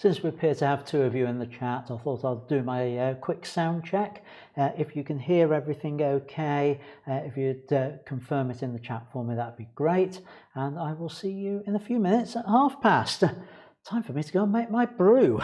since we appear to have two of you in the chat, I thought I'd do my quick sound check. If you can hear everything okay, if you'd confirm it in the chat for me, that'd be great. And I will see you in a few minutes at past. Time for me to go and make my brew.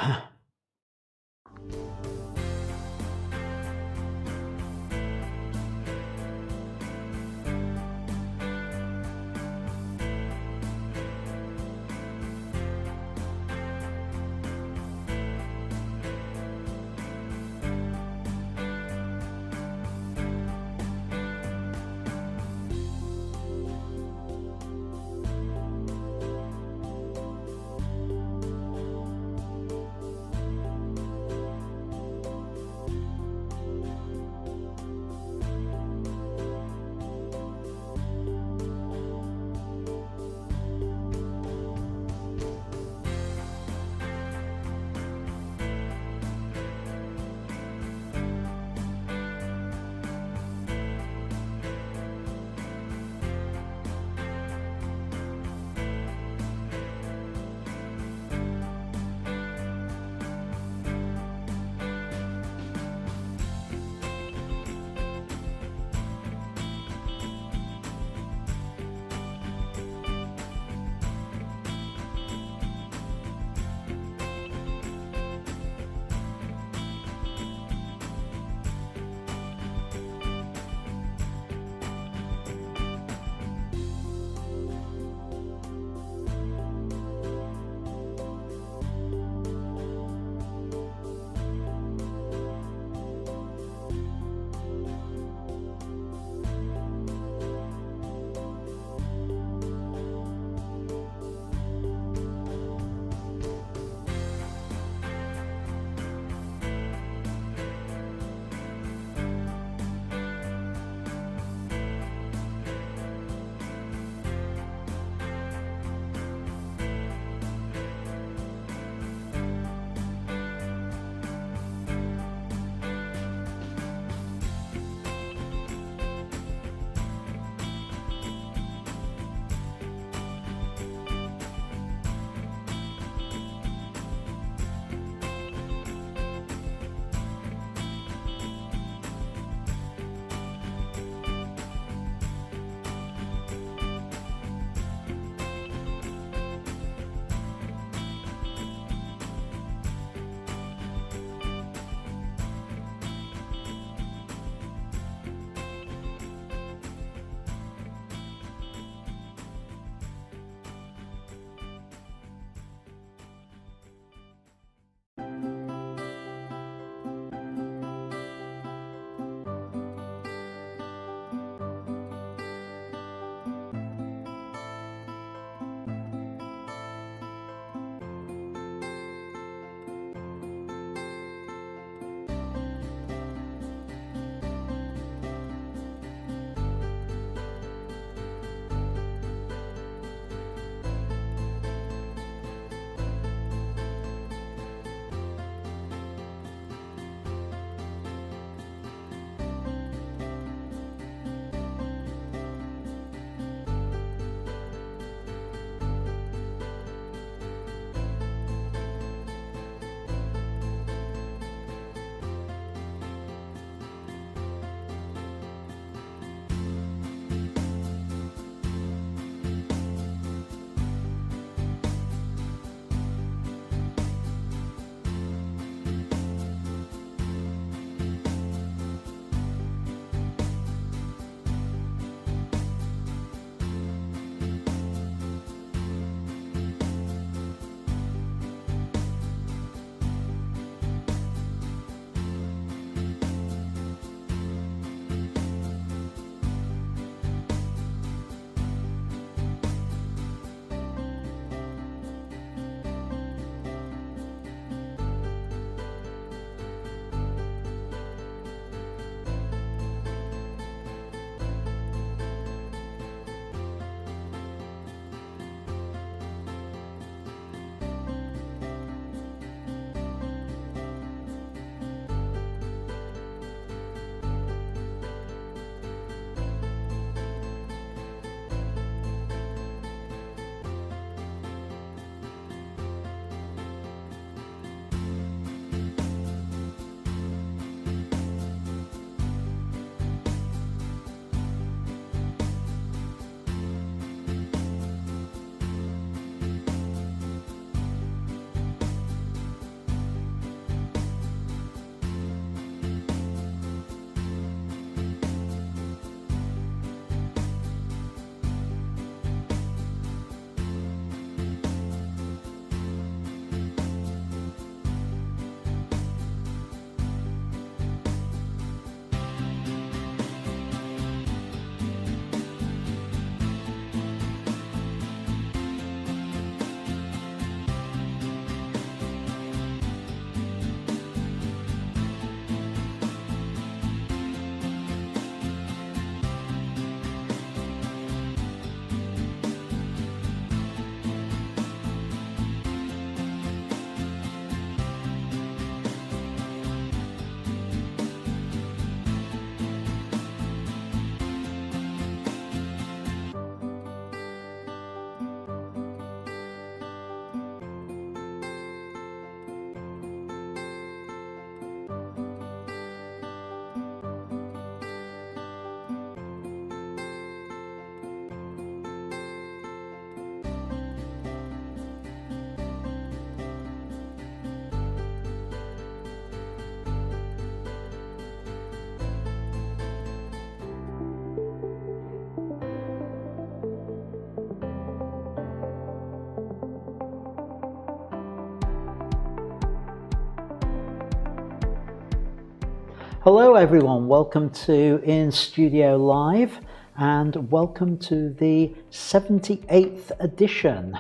Hello everyone, welcome to In Studio Live and welcome to the 78th edition.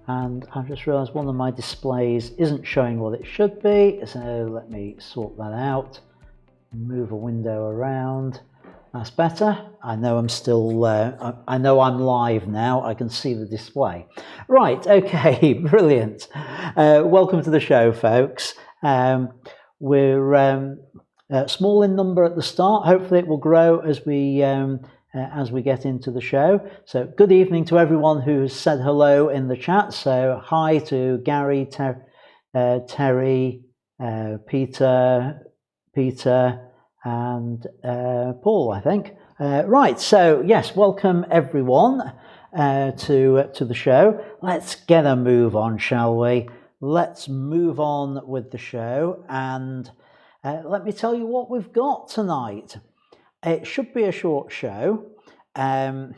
And I've just realised one of my displays isn't showing what it should be, so let me sort that out. Move a window around. That's better. I know I'm still, I know I'm live now. I can see the display. Right, okay, brilliant. Welcome to the show, folks. We're small in number at the start. Hopefully it will grow as we get into the show. So good evening to everyone who has said hello in the chat. So hi to Gary, Terry, Peter and Paul, I think. Right, so yes, welcome everyone to the show. Let's get a move on, shall we? Let's move on with the show, and let me tell you what we've got tonight. It should be a short show. I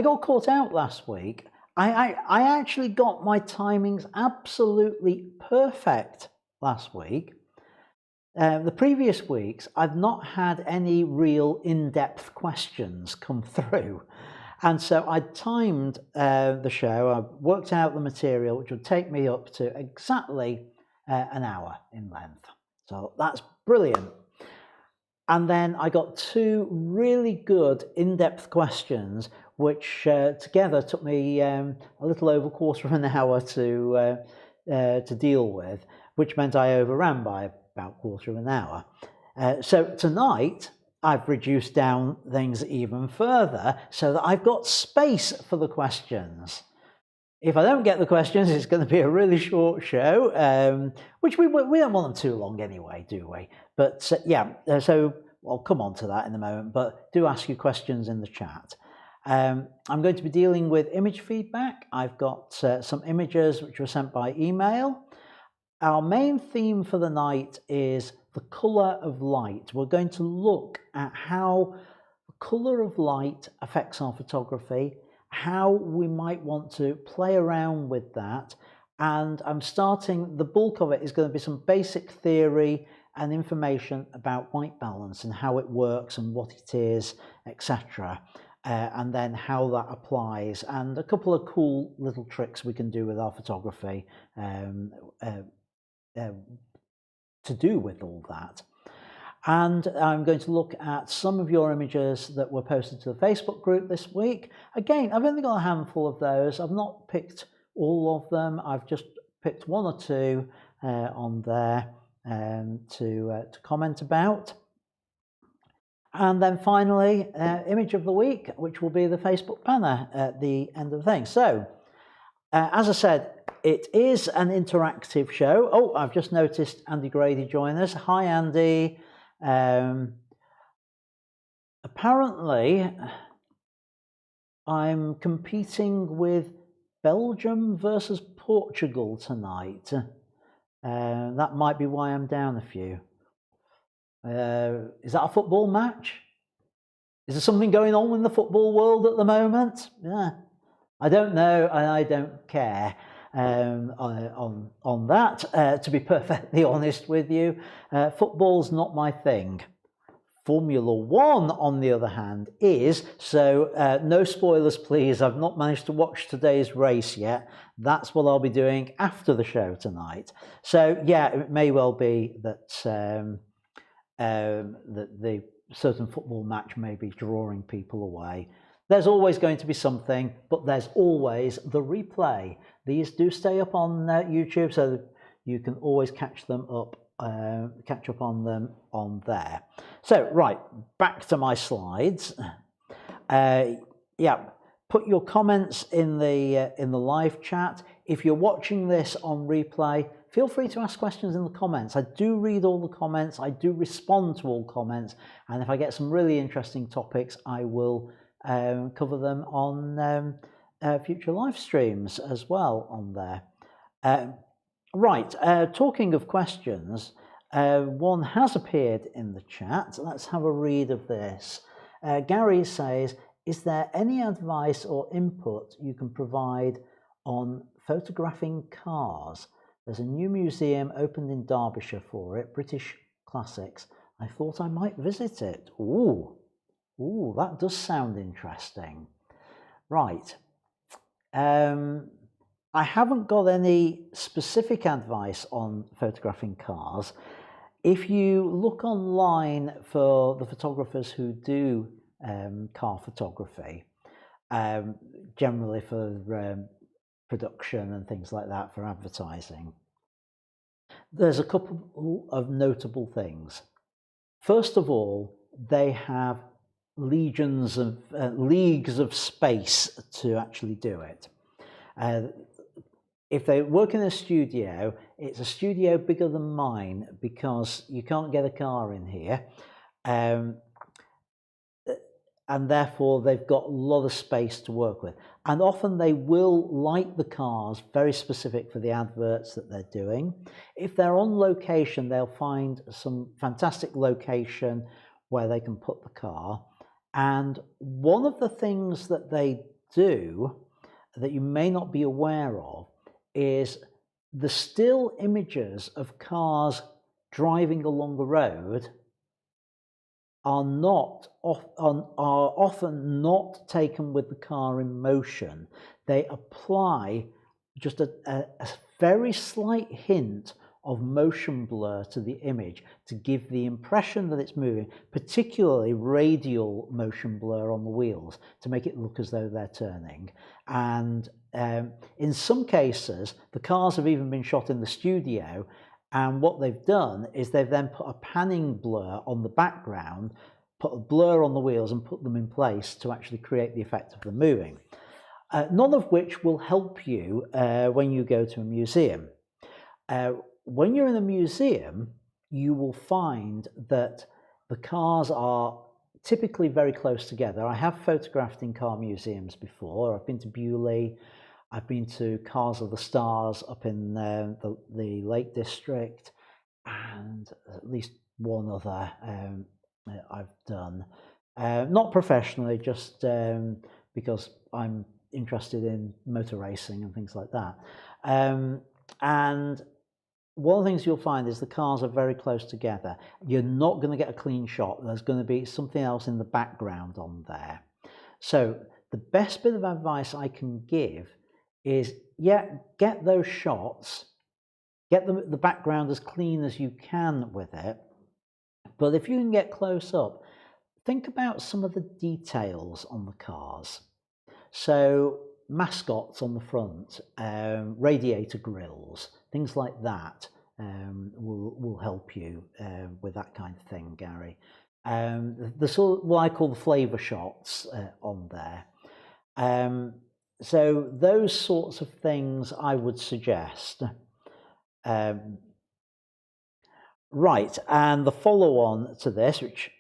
got caught out last week. I actually got my timings absolutely perfect last week. The previous weeks, I've not had any real in-depth questions come through. And so I timed the show, I worked out the material, which would take me up to exactly an hour in length. So that's brilliant. And then I got two really good in-depth questions, which together took me a little over a quarter of an hour to deal with, which meant I overran by about a quarter of an hour. So tonight I've reduced down things even further so that I've got space for the questions. If I don't get the questions, it's going to be a really short show, which we don't want them too long anyway, do we? But yeah, so I'll come on to that in a moment, but do ask your questions in the chat. I'm going to be dealing with image feedback. I've got some images which were sent by email. Our main theme for the night is the colour of light. We're going to look at how the colour of light affects our photography, how we might want to play around with that, and I'm starting, the bulk of it is going to be some basic theory and information about white balance and how it works and what it is, etc. And then how that applies, and a couple of cool little tricks we can do with our photography to do with all that. And I'm going to look at some of your images that were posted to the Facebook group this week. Again, I've only got a handful of those. I've not picked all of them. I've just picked one or two on there to comment about. And then finally, image of the week, which will be the Facebook banner at the end of the thing. So, as I said, it is an interactive show. Oh, I've just noticed Andy Grady joined us. Hi, Andy. Apparently, I'm competing with Belgium versus Portugal tonight. That might be why I'm down a few. Is that a football match? Is there something going on in the football world at the moment? Yeah, I don't know, and I don't care on that. To be perfectly honest with you, football's not my thing. Formula One, on the other hand, is. So no spoilers, please. I've not managed to watch today's race yet. That's what I'll be doing after the show tonight. So yeah, it may well be that that the certain football match may be drawing people away. There's always going to be something, but there's always the replay. These do stay up on YouTube, so that you can always catch up on them on there. So right, back to my slides. Yeah, put your comments in the live chat. If you're watching this on replay, feel free to ask questions in the comments. I do read all the comments, I do respond to all comments, and if I get some really interesting topics, I will cover them on future live streams as well on there. Right, talking of questions, one has appeared in the chat. Let's have a read of this. Gary says, is there any advice or input you can provide on photographing cars? There's a new museum opened in Derbyshire for it, British Classics. I thought I might visit it. Ooh, that does sound interesting. Right. I haven't got any specific advice on photographing cars. If you look online for the photographers who do car photography, generally for production and things like that, for advertising, there's a couple of notable things. First of all, they have leagues of space to actually do it. If they work in a studio, it's a studio bigger than mine because you can't get a car in here. And therefore they've got a lot of space to work with. And often they will light the cars very specific for the adverts that they're doing. If they're on location, they'll find some fantastic location where they can put the car. And one of the things that they do that you may not be aware of is the still images of cars driving along the road are often not taken with the car in motion. They apply just a very slight hint of motion blur to the image to give the impression that it's moving, particularly radial motion blur on the wheels to make it look as though they're turning. And in some cases, the cars have even been shot in the studio, and what they've done is they've then put a panning blur on the background, put a blur on the wheels and put them in place to actually create the effect of them moving. None of which will help you when you go to a museum. When you're in a museum, you will find that the cars are typically very close together. I have photographed in car museums before. I've been to Bewley. I've been to Cars of the Stars up in the Lake District, and at least one other I've done. Not professionally, just because I'm interested in motor racing and things like that. And one of the things you'll find is the cars are very close together. You're not going to get a clean shot. There's going to be something else in the background on there. So the best bit of advice I can give is, get those shots, get the background as clean as you can with it. But if you can get close up, think about some of the details on the cars. So mascots on the front, radiator grills, things like that will help you with that kind of thing, Gary. The sort of what I call the flavour shots on there. So those sorts of things I would suggest. Right, and the follow-on to this, which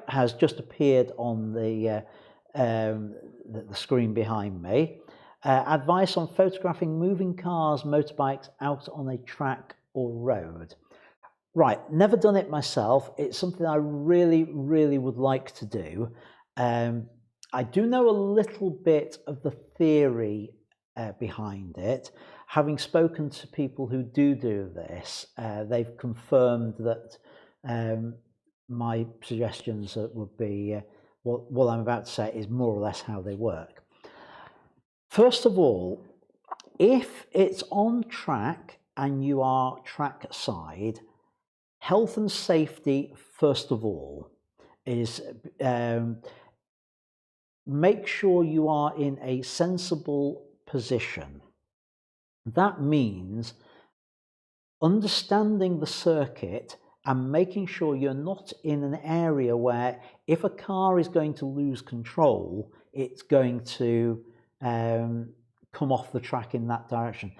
has just appeared on the screen behind me. Advice on photographing moving cars, motorbikes out on a track or road. Right, never done it myself. It's something I really, really would like to do. I do know a little bit of the theory behind it. Having spoken to people who do this, they've confirmed that my suggestions would be what I'm about to say is more or less how they work. First of all, if it's on track and you are track side, health and safety, first of all, is make sure you are in a sensible position. That means understanding the circuit and making sure you're not in an area where if a car is going to lose control, it's going to come off the track in that direction.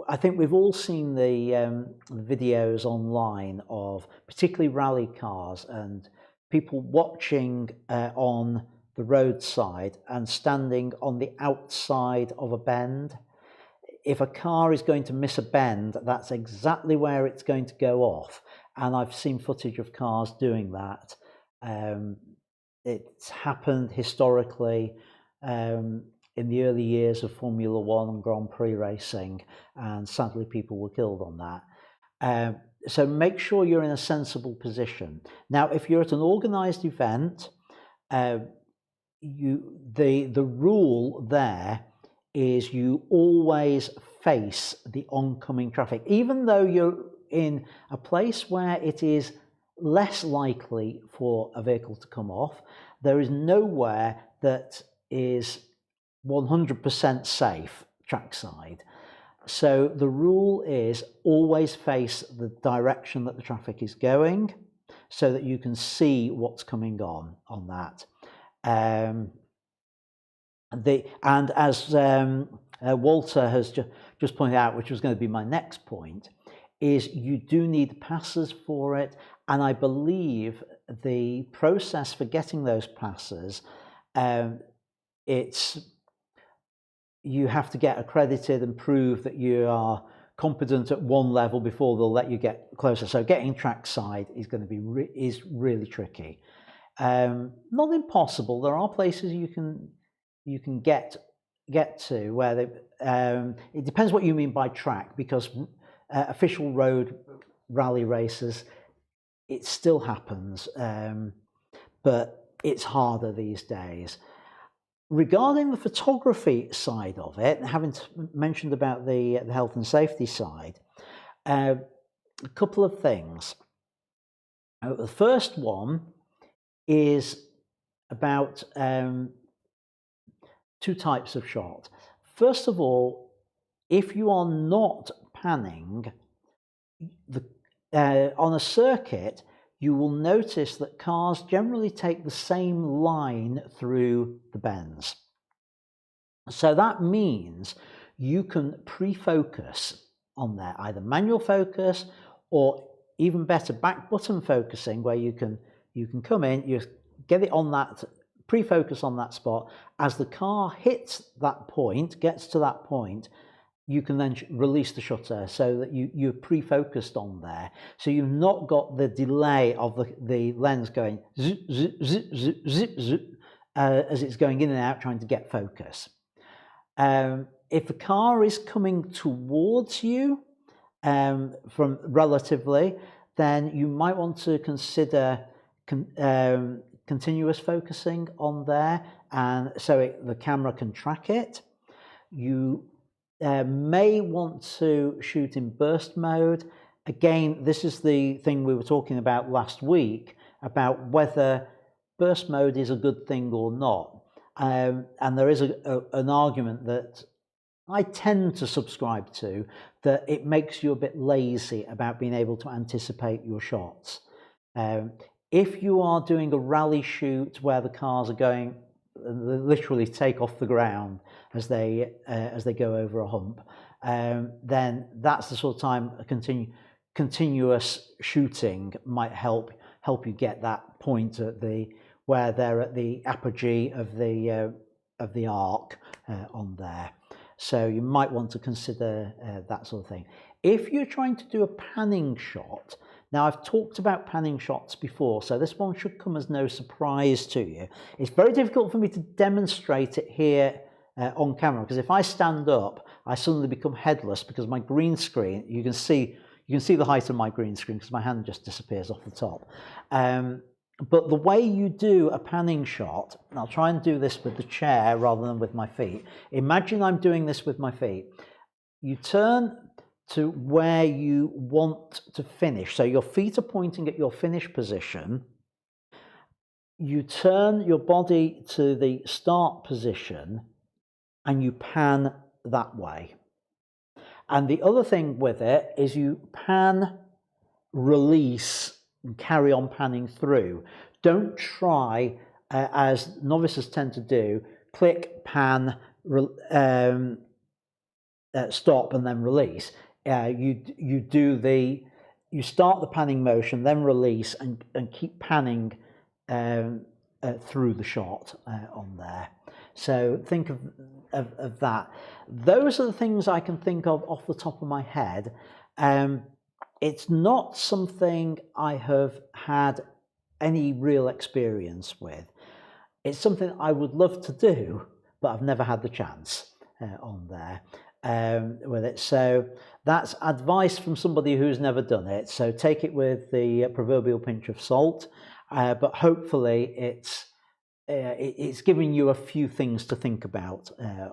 I think we've all seen the videos online of particularly rally cars and people watching on the roadside and standing on the outside of a bend. If a car is going to miss a bend, that's exactly where it's going to go off. And I've seen footage of cars doing that. It's happened historically in the early years of Formula One and Grand Prix racing, and sadly people were killed on that. so make sure you're in a sensible position. Now, if you're at an organized event, the rule there is you always face the oncoming traffic, even though you're in a place where it is less likely for a vehicle to come off. There is nowhere that is 100% safe trackside. So the rule is always face the direction that the traffic is going, so that you can see what's coming on that. And as Walter has just pointed out, which was going to be my next point, is you do need passes for it. And I believe the process for getting those passes, you have to get accredited and prove that you are competent at one level before they'll let you get closer. So getting trackside is going to be really tricky. Not impossible. There are places you can get to where they. It depends what you mean by track, because official road rally races, it still happens, but it's harder these days. Regarding the photography side of it, having mentioned about the health and safety side, a couple of things. The first one is about two types of shot. First of all, if you are not panning, on a circuit, you will notice that cars generally take the same line through the bends. So that means you can pre-focus on there, either manual focus or even better back button focusing, where you can come in, you get it on that, pre-focus on that spot. As the car hits that point, gets to that point, you can then release the shutter so that you're pre-focused on there. So you've not got the delay of the lens going zip, zip, zip, zip, zip, zip, as it's going in and out trying to get focus. If the car is coming towards you from relatively, then you might want to consider continuous focusing on there, and so the camera can track it. You may want to shoot in burst mode. Again, this is the thing we were talking about last week, about whether burst mode is a good thing or not. And there is an argument that I tend to subscribe to, that it makes you a bit lazy about being able to anticipate your shots. If you are doing a rally shoot where the cars are going, literally take off the ground as they go over a hump, then that's the sort of time a continuous shooting might help you get that point at where they're at the apogee of the arc on there. So you might want to consider that sort of thing. If you're trying to do a panning shot, now I've talked about panning shots before, so this one should come as no surprise to you. It's very difficult for me to demonstrate it here on camera, because if I stand up, I suddenly become headless, because my green screen, you can see the height of my green screen because my hand just disappears off the top. But the way you do a panning shot, and I'll try and do this with the chair rather than with my feet. Imagine I'm doing this with my feet. You turn to where you want to finish. So your feet are pointing at your finish position. You turn your body to the start position and you pan that way. And the other thing with it is you pan, release, and carry on panning through. Don't try, as novices tend to do, click, pan, stop, and then release. You start the panning motion, then release, and keep panning through the shot on there. So think of that. Those are the things I can think of off the top of my head. It's not something I have had any real experience with. It's something I would love to do, but I've never had the chance on there. with it. So that's advice from somebody who's never done it. So take it with the proverbial pinch of salt, but hopefully it's giving you a few things to think about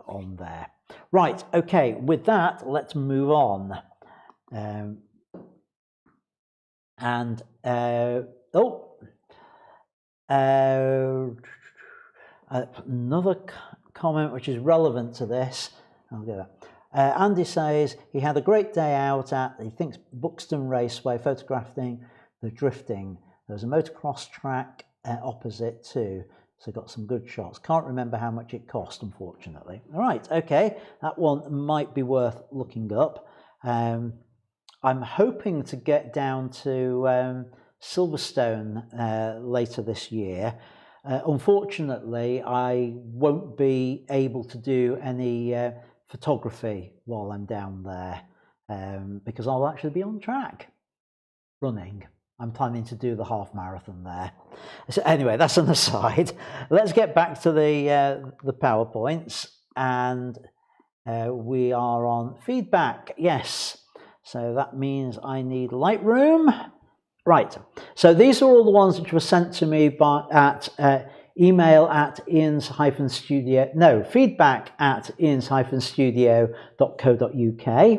on there. Right, okay, with that, let's move on. Another comment which is relevant to this. I'll do that. Andy says he had a great day out at, he thinks, Buxton Raceway, photographing the drifting. There was a motocross track opposite too, so got some good shots. Can't remember how much it cost, unfortunately. All right, okay, that one might be worth looking up. I'm hoping to get down to Silverstone later this year. Unfortunately, I won't be able to do any photography while I'm down there because I'll actually be on track running. I'm planning to do the half marathon there. So anyway, that's an aside. Let's get back to the PowerPoints, and we are on feedback. Yes, so that means I need Lightroom. Right, so these are all the ones which were sent to me at email at feedback at ians-studio.co.uk.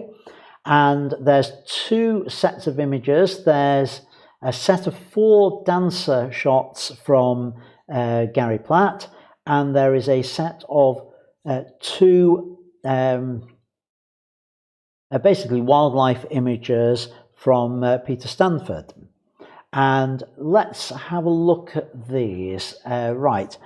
And there's two sets of images. There's a set of 4 dancer shots from Gary Platt, and there is a set of 2 basically wildlife images from Peter Stanford. And let's have a look at these. Right,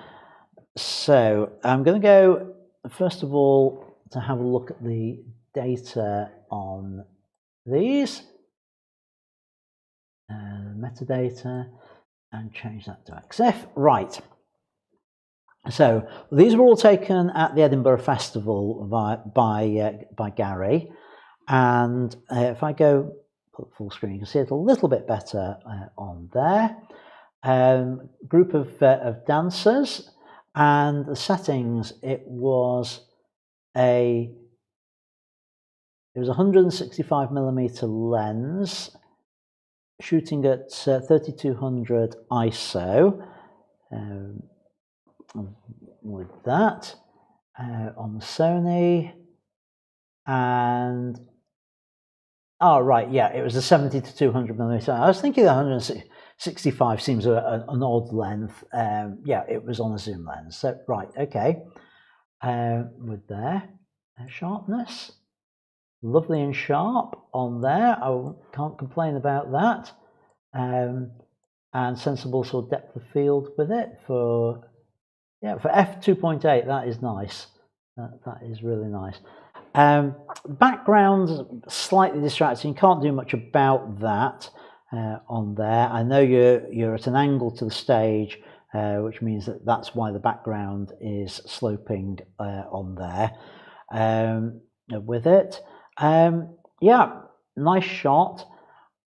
so I'm going to go first of all to have a look at the data on these, metadata, and change that to EXIF. Right, so these were all taken at the Edinburgh Festival by Gary, and if I go full screen, you can see it a little bit better on there. Group of dancers, and the settings, it was a 165mm lens, shooting at 3200 ISO with that on the Sony, and oh, right, yeah, it was a 70 to 200mm. I was thinking 165 seems an odd length. Yeah, it was on a zoom lens. So, right, okay. With their sharpness, lovely and sharp on there. I can't complain about that. And sensible sort of depth of field with it for f2.8. That is nice. That is really nice. Background slightly distracting. You can't do much about that on there. I know you're at an angle to the stage, which means that's why the background is sloping on there with it. Yeah, nice shot.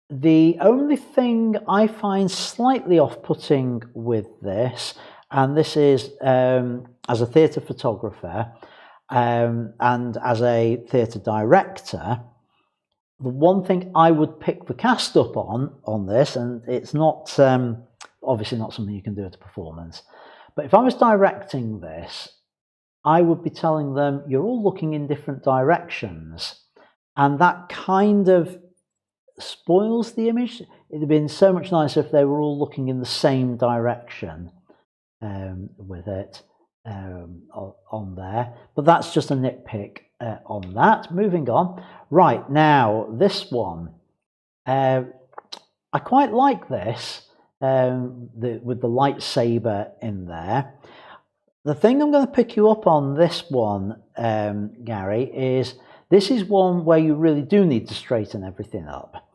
The only thing I find slightly off-putting with this, and this is as a theatre photographer, and as a theatre director, the one thing I would pick the cast up on this, and it's not obviously not something you can do at a performance, but if I was directing this, I would be telling them you're all looking in different directions, and that kind of spoils the image. It'd have been so much nicer if they were all looking in the same direction with it. On there, but that's just a nitpick on that. Moving on. Right, now this one, I quite like this with the lightsaber in there. The thing I'm going to pick you up on this one, Gary, is this is one where you really do need to straighten everything up,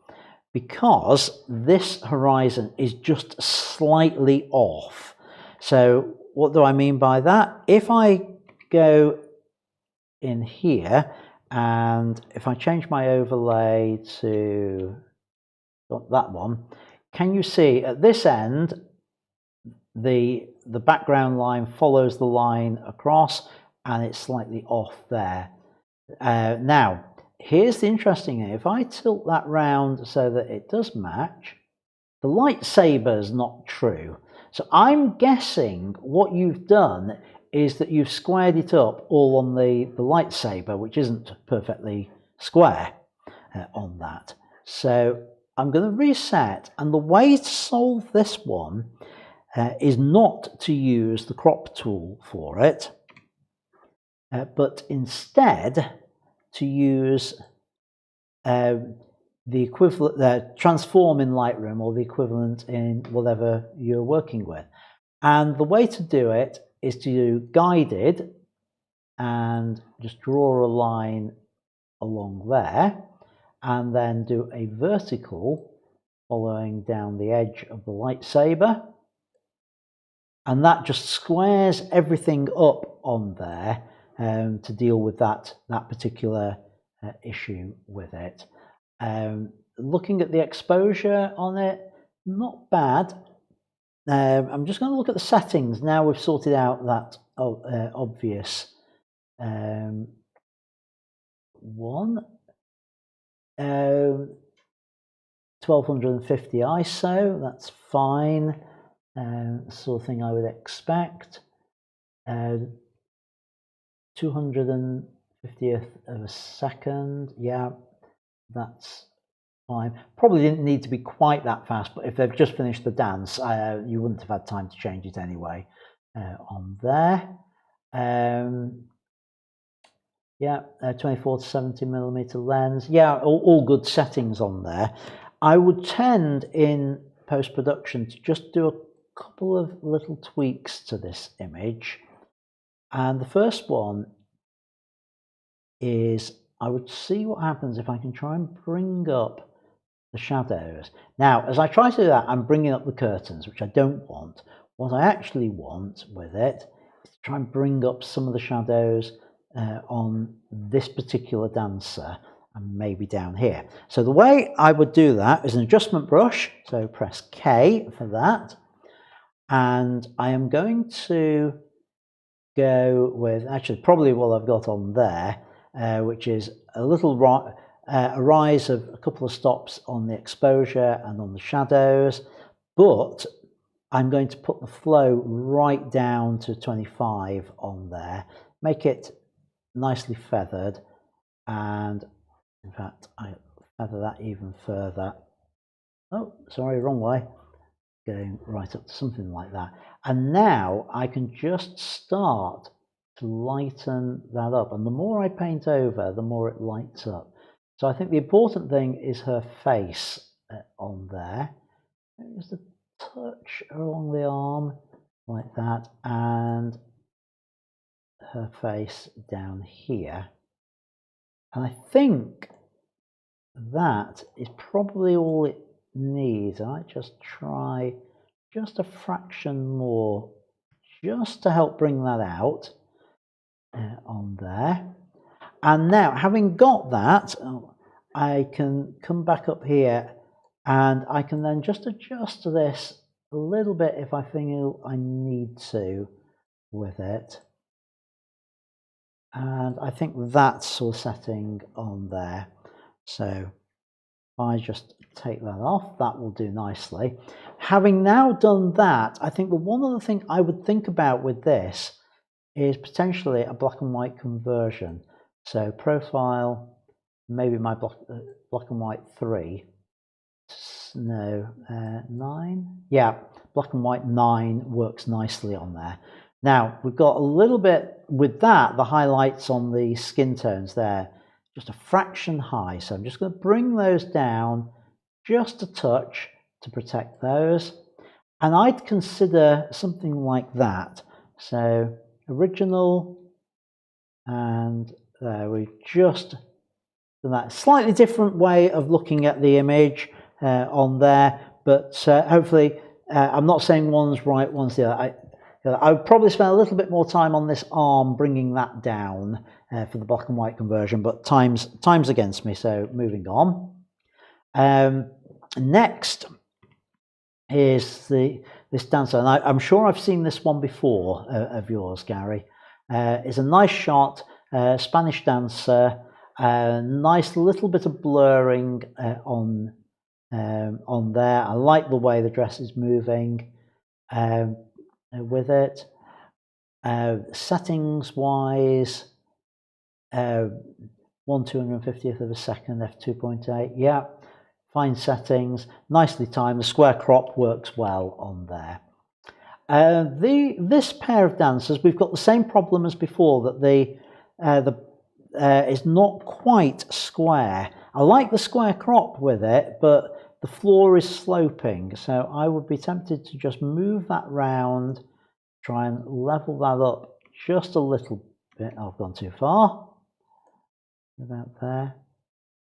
because this horizon is just slightly off. So what do I mean by that? If I go in here, and if I change my overlay to that one, can you see at this end the background line follows the line across, and it's slightly off there. Now, here's the interesting thing. If I tilt that round so that it does match, the lightsaber's not true. So I'm guessing what you've done is that you've squared it up all on the lightsaber, which isn't perfectly square on that. So I'm going to reset, and the way to solve this one is not to use the crop tool for it, but instead to use the equivalent, transform in Lightroom, or the equivalent in whatever you're working with. And the way to do it is to do guided and just draw a line along there, and then do a vertical following down the edge of the lightsaber, and that just squares everything up on there to deal with that particular issue with it. Looking at the exposure on it, not bad. I'm just going to look at the settings now we've sorted out that obvious one. 1250 ISO, that's fine. Sort of thing I would expect. 250th of a second, yeah, that's fine. Probably didn't need to be quite that fast, but if they've just finished the dance, you wouldn't have had time to change it anyway on there. Yeah, 24 to 70mm lens. Yeah, all good settings on there. I would tend in post-production to just do a couple of little tweaks to this image. And the first one is I would see what happens if I can try and bring up the shadows. Now, as I try to do that, I'm bringing up the curtains, which I don't want. What I actually want with it is to try and bring up some of the shadows on this particular dancer, and maybe down here. So the way I would do that is an adjustment brush, so press K for that, and I am going to go with actually probably what I've got on there, which is a little a rise of a couple of stops on the exposure and on the shadows, but I'm going to put the flow right down to 25 on there, make it nicely feathered, and in fact I feather that even further. Oh, sorry, wrong way. Going right up to something like that. And now I can just start to lighten that up, and the more I paint over, the more it lights up. So I think the important thing is her face on there. Just a touch along the arm like that, and her face down here. And I think that is probably all it needs. I just try just a fraction more just to help bring that out on there. And now, having got that, I can come back up here and I can then just adjust this a little bit if I feel I need to with it. And I think that's sort of setting on there. So if I just take that off, that will do nicely. Having now done that, I think the one other thing I would think about with this is potentially a black and white conversion. So profile, maybe my black and white 3. No, 9. Yeah, black and white 9 works nicely on there. Now, we've got a little bit with that, the highlights on the skin tones there, just a fraction high. So I'm just going to bring those down just a touch to protect those. And I'd consider something like that. So original, and we've just done that. Slightly different way of looking at the image on there, but hopefully I'm not saying one's right, one's the other. I would probably spend a little bit more time on this arm bringing that down for the black and white conversion, but time's against me, so moving on. Next is this dancer, and I'm sure I've seen this one before of yours, Gary. It's a nice shot Spanish dancer. Nice little bit of blurring on there. I like the way the dress is moving with it. Settings wise, 1/250th of a second, f2.8. Yeah, fine settings, nicely timed. The square crop works well on there. This pair of dancers, we've got the same problem as before, that the is not quite square. I like the square crop with it, but the floor is sloping, so I would be tempted to just move that round, try and level that up just a little bit. I've gone too far. About there.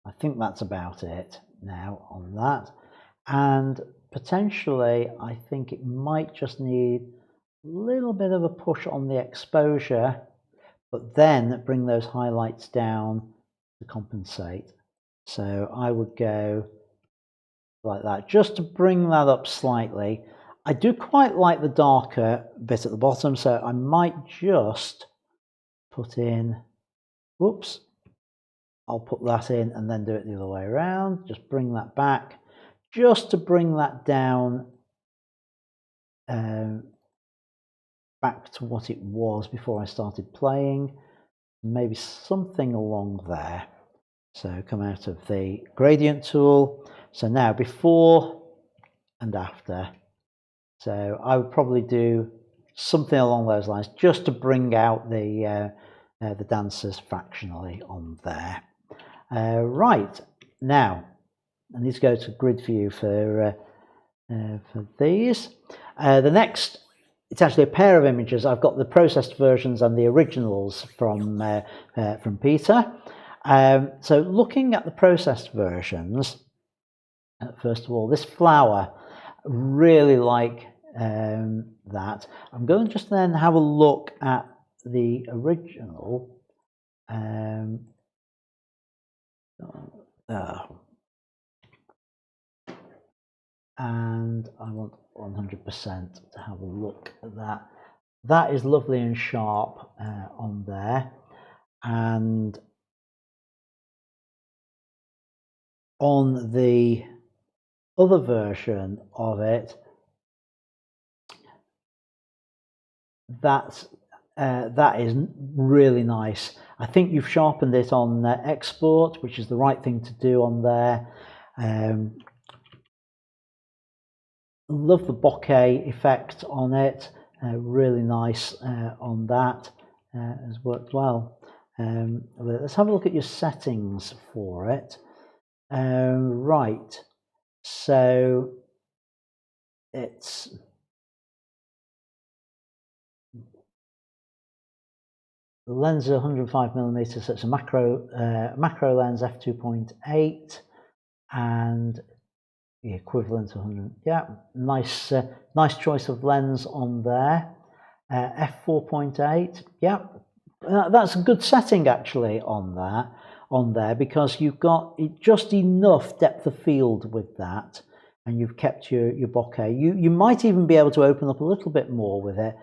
I think that's about it now on that. And potentially, I think it might just need a little bit of a push on the exposure, but then bring those highlights down to compensate. So I would go like that, just to bring that up slightly. I do quite like the darker bit at the bottom, so I might just put in, whoops, I'll put that in and then do it the other way around. Just bring that back, just to bring that down back to what it was before I started playing. Maybe something along there. So come out of the gradient tool. So now before and after. So I would probably do something along those lines, just to bring out the dancers fractionally on there. Right, now I need to go to grid view for these. The next, it's actually a pair of images. I've got the processed versions and the originals from Peter. So looking at the processed versions, first of all, this flower, really like that. I'm going to just then have a look at the original. And I want 100% to have a look at that. That is lovely and sharp on there. And on the other version of it, that is really nice. I think you've sharpened it on export, which is the right thing to do on there. Love the bokeh effect on it. Really nice on that. Has worked well. Let's have a look at your settings for it. Right, so it's the lens is 105mm, so it's a macro lens f2.8, and the equivalent of 100. Yeah, nice nice choice of lens on there. F4.8. Yeah, that's a good setting actually on there, because you've got just enough depth of field with that, and you've kept your bokeh. You might even be able to open up a little bit more with it,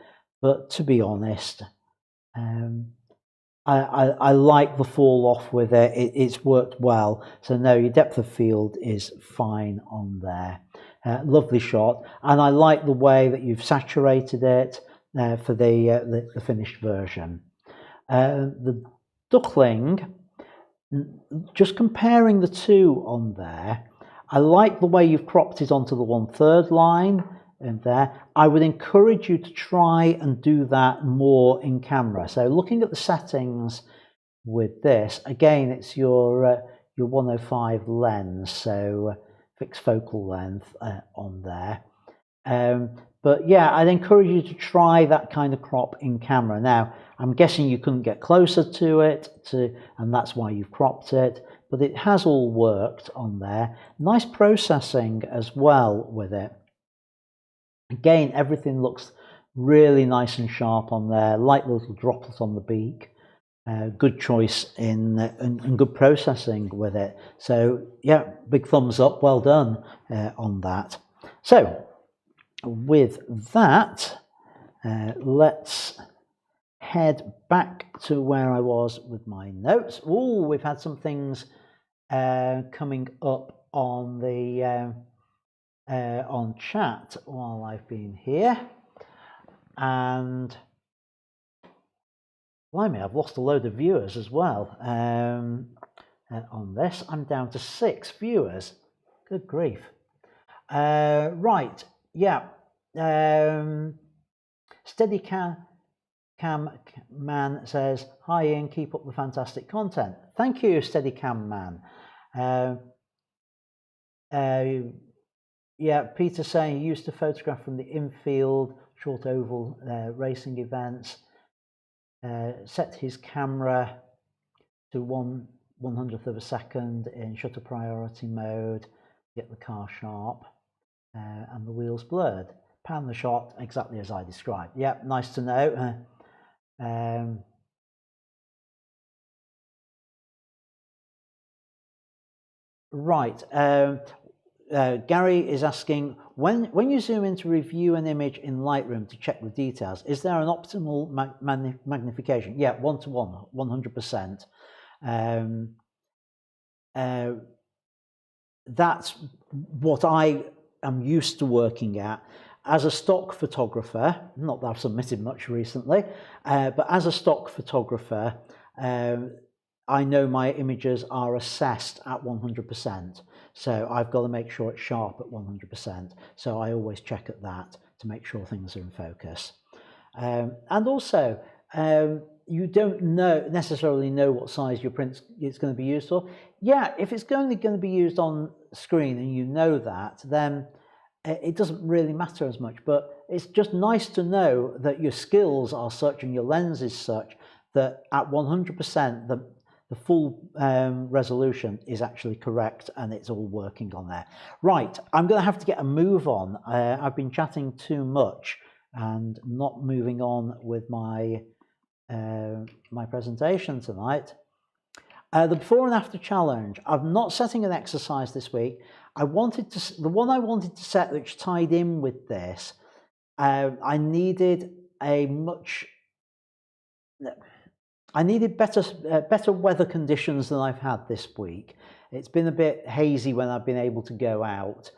but to be honest, I like the fall off with it. It's worked well. So no, your depth of field is fine on there. Lovely shot, and I like the way that you've saturated it for the finished version. The duckling, just comparing the two on there, I like the way you've cropped it onto the 1/3 line in there. I would encourage you to try and do that more in camera. So looking at the settings with this, again, it's your 105 lens, so fixed focal length on there. But yeah, I'd encourage you to try that kind of crop in camera. Now, I'm guessing you couldn't get closer to it, and that's why you've cropped it, but it has all worked on there. Nice processing as well with it. Again, everything looks really nice and sharp on there, light little droplets on the beak. Good choice and good processing with it. So yeah, big thumbs up, well done on that. So with that, let's head back to where I was with my notes. Oh, we've had some things coming up on the on chat while I've been here, and blimey, I've lost a load of viewers as well on this. I'm down to 6 viewers. Good grief. Right, yeah. Steadicam Man says, "Hi Ian, keep up the fantastic content." Thank you, Steadicam Man. Yeah, Peter saying he used to photograph from the infield, short oval racing events. Set his camera to 1/100th of a second in shutter priority mode, get the car sharp and the wheels blurred. Pan the shot exactly as I described. Yeah, nice to know. Right. Gary is asking, when you zoom in to review an image in Lightroom to check the details, is there an optimal magnification? Yeah, 1:1, 100%. That's what I am used to working at. As a stock photographer, not that I've submitted much recently, but as a stock photographer, I know my images are assessed at 100%. So I've got to make sure it's sharp at 100%. So I always check at that to make sure things are in focus. And also, you don't necessarily know what size your print is going to be used for. Yeah, if it's only going to be used on screen and you know that, then it doesn't really matter as much. But it's just nice to know that your skills are such and your lens is such that at 100% the full resolution is actually correct and it's all working on there. Right, I'm going to have to get a move on. I've been chatting too much and not moving on with my my presentation tonight. The before and after challenge. I'm not setting an exercise this week. The one I wanted to set, which tied in with this, I needed better weather conditions than I've had this week. It's been a bit hazy when I've been able to go out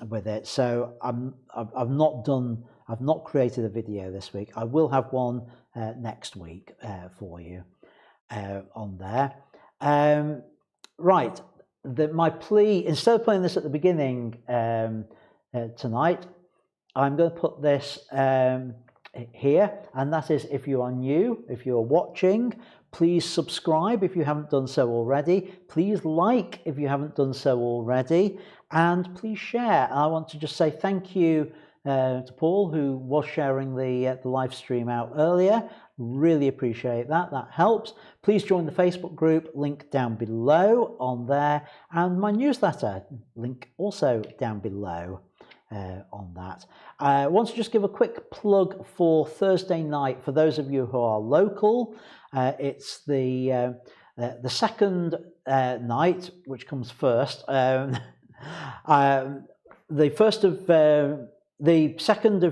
with it. So I've not created a video this week. I will have one next week for you on there. Right, my plea, instead of playing this at the beginning tonight, I'm going to put this here, and that is, if you are new, if you're watching, please subscribe if you haven't done so already. Please like if you haven't done so already, and please share. And I want to just say thank you to Paul, who was sharing the live stream out earlier. Really appreciate that. That helps. Please join the Facebook group, link down below on there, and my newsletter, link also down below on that. I want to just give a quick plug for Thursday night for those of you who are local. It's the second night, which comes first. The 2nd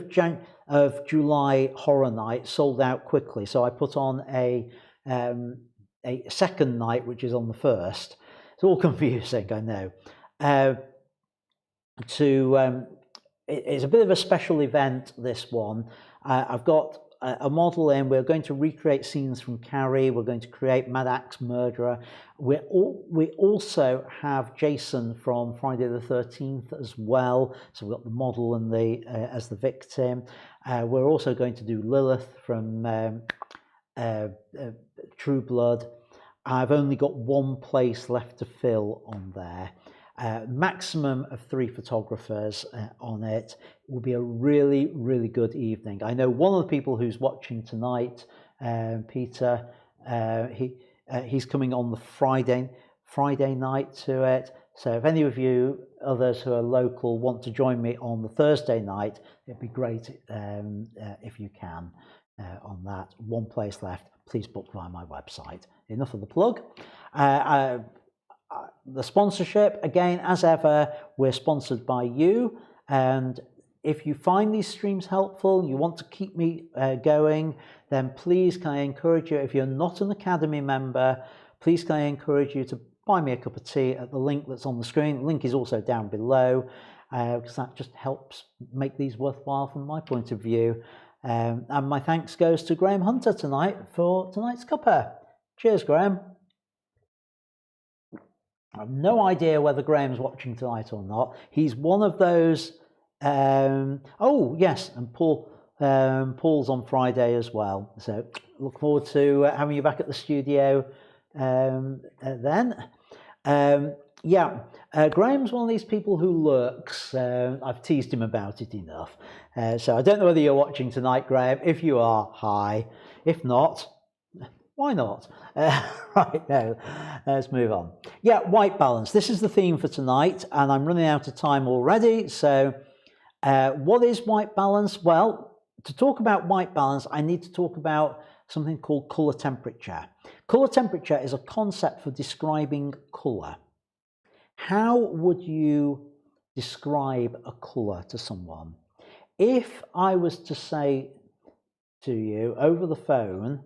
of July horror night sold out quickly, so I put on a second night, which is on the 1st. It's all confusing, I know. It's a bit of a special event, this one. I've got a model in. We're going to recreate scenes from Carrie. We're going to create Mad Axe Murderer. We also have Jason from Friday the 13th as well. So we've got the model and as the victim. We're also going to do Lilith from True Blood. I've only got one place left to fill on there. Maximum of 3 photographers on it. It will be a really, really good evening. I know one of the people who's watching tonight, Peter, he's coming on the Friday night to it. So if any of you others who are local want to join me on the Thursday night, it'd be great if you can on that. One place left. Please book via my website. Enough of the plug. The sponsorship, again, as ever, we're sponsored by you, and if you find these streams helpful, you want to keep me going, then please can I encourage you, if you're not an Academy member, please can I encourage you to buy me a cup of tea at the link that's on the screen. The link is also down below, because that just helps make these worthwhile from my point of view. And my thanks goes to Graham Hunter tonight for tonight's cuppa. Cheers, Graham. I have no idea whether Graham's watching tonight or not. He's one of those. Oh yes, and Paul's on Friday as well. So look forward to having you back at the studio then. Graham's one of these people who lurks. I've teased him about it enough. So I don't know whether you're watching tonight, Graham. If you are, hi. If not, why not? Right, now, let's move on. Yeah, white balance. This is the theme for tonight, and I'm running out of time already. So what is white balance? Well, to talk about white balance, I need to talk about something called colour temperature. Colour temperature is a concept for describing colour. How would you describe a colour to someone? If I was to say to you over the phone,